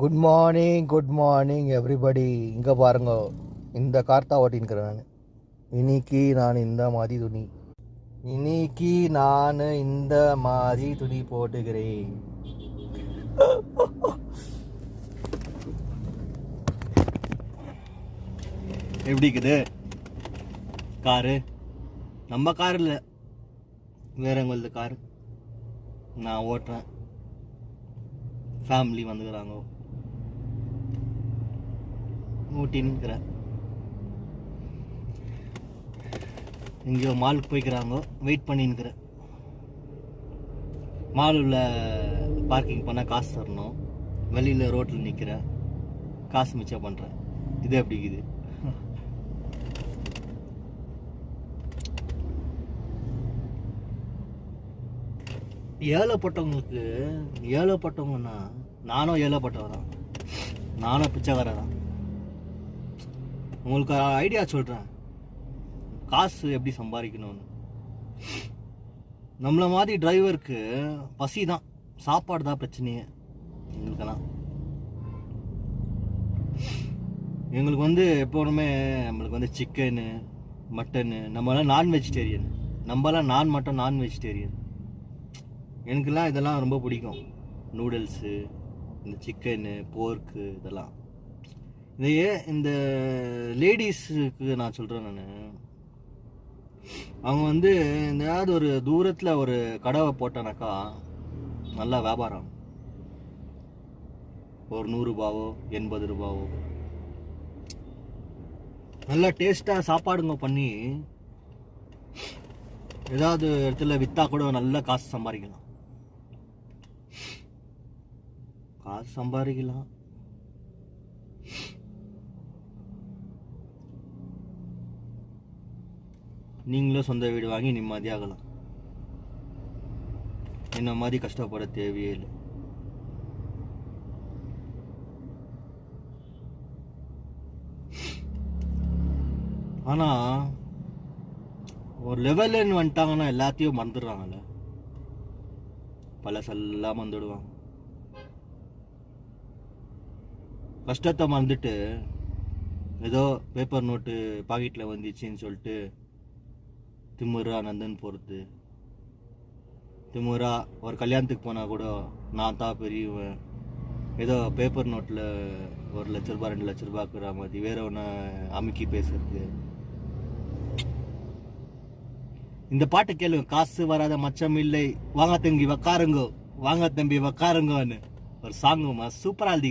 Good morning everybody. இங்கே பாருங்க, இந்த கார் தான் ஓட்டின்னுக்கிறேன் நான். இன்னைக்கு நான் இந்த மாதிரி துணி போட்டுக்கிறேன். எப்படி இருக்குது காரு? நம்ம கார் இல்லை, வேற எங்களது காரு. நான் ஓட்டுறேன், ஃபேமிலி வந்துக்கிறாங்க, ஊட்டின்னுக்கிறேன். எங்கேயோ மாலுக்கு போய்க்கிறாங்க, வெயிட் பண்ணின்னுக்கிறேன். மாலில் பார்க்கிங் பண்ணால் காசு தரணும், வெளியில் ரோட்டில் நிற்கிறேன், காசு மிச்சம் பண்ணுறேன். இது எப்படி இது? ஏழைப்பட்டவங்கன்னா நானும் ஏழைப்பட்டவன் தான், நானும் பிச்சைக்காரன் தான். உங்களுக்கு ஐடியா சொல்கிறேன், காசு எப்படி சம்பாதிக்கணும்னு. நம்மள மாதிரி டிரைவருக்கு பசி தான், சாப்பாடு தான் பிரச்சனையே எங்களுக்கெல்லாம். எங்களுக்கு வந்து எப்போதுமே நம்மளுக்கு சிக்கனு மட்டனு, நம்மளாம் நான் வெஜிடேரியன். நம்மளாம் நான் வெஜிடேரியன். எனக்குலாம் இதெல்லாம் ரொம்ப பிடிக்கும், நூடுல்ஸு, இந்த சிக்கனு, போர்க்கு, இதெல்லாம். இதையே இந்த லேடிஸுக்கு நான் சொல்கிறேன். நான் அவங்க ஏதாவது ஒரு தூரத்தில் ஒரு கடவை போட்டானாக்கா நல்லா வியாபாரம். ஒரு 100 ரூபாவோ 80 ரூபாவோ நல்லா டேஸ்ட்டாக சாப்பாடுங்க பண்ணி ஏதாவது இடத்துல விற்றா கூட நல்லா காசு சம்பாதிக்கலாம். நீங்களும் சொந்த வீடு வாங்கி நிம்மதியாகலாம். என்ன மாதிரி கஷ்டப்பட தேவையே இல்லை. ஆனா ஒரு லெவல்னு வந்துட்டாங்கன்னா எல்லாத்தையும் மறந்துடுறாங்கல்ல, பழசெல்லாம் மறந்துடுவாங்க. கஷ்டத்தை மறந்துட்டு ஏதோ பேப்பர் நோட்டு பாக்கெட்டில் வந்துச்சுன்னு சொல்லிட்டு திமுறா நந்தன் போகிறது, திமுறா ஒரு கல்யாணத்துக்கு போனால் கூட நான் தான் பெரியவன், ஏதோ பேப்பர் நோட்டில் 1 லட்ச ரூபாய் 2 லட்ச ரூபாய்க்குற மாதிரி வேற ஒன்று அமுக்கி பேசுறது. இந்த பாட்டு கேளுங்க, காசு வராத மச்சம் இல்லை, வாங்க தம்பி உக்காருங்கோ, வாங்க தம்பி உக்காருங்கன்னு ஒரு சாங்குமா சூப்பராக எழுதி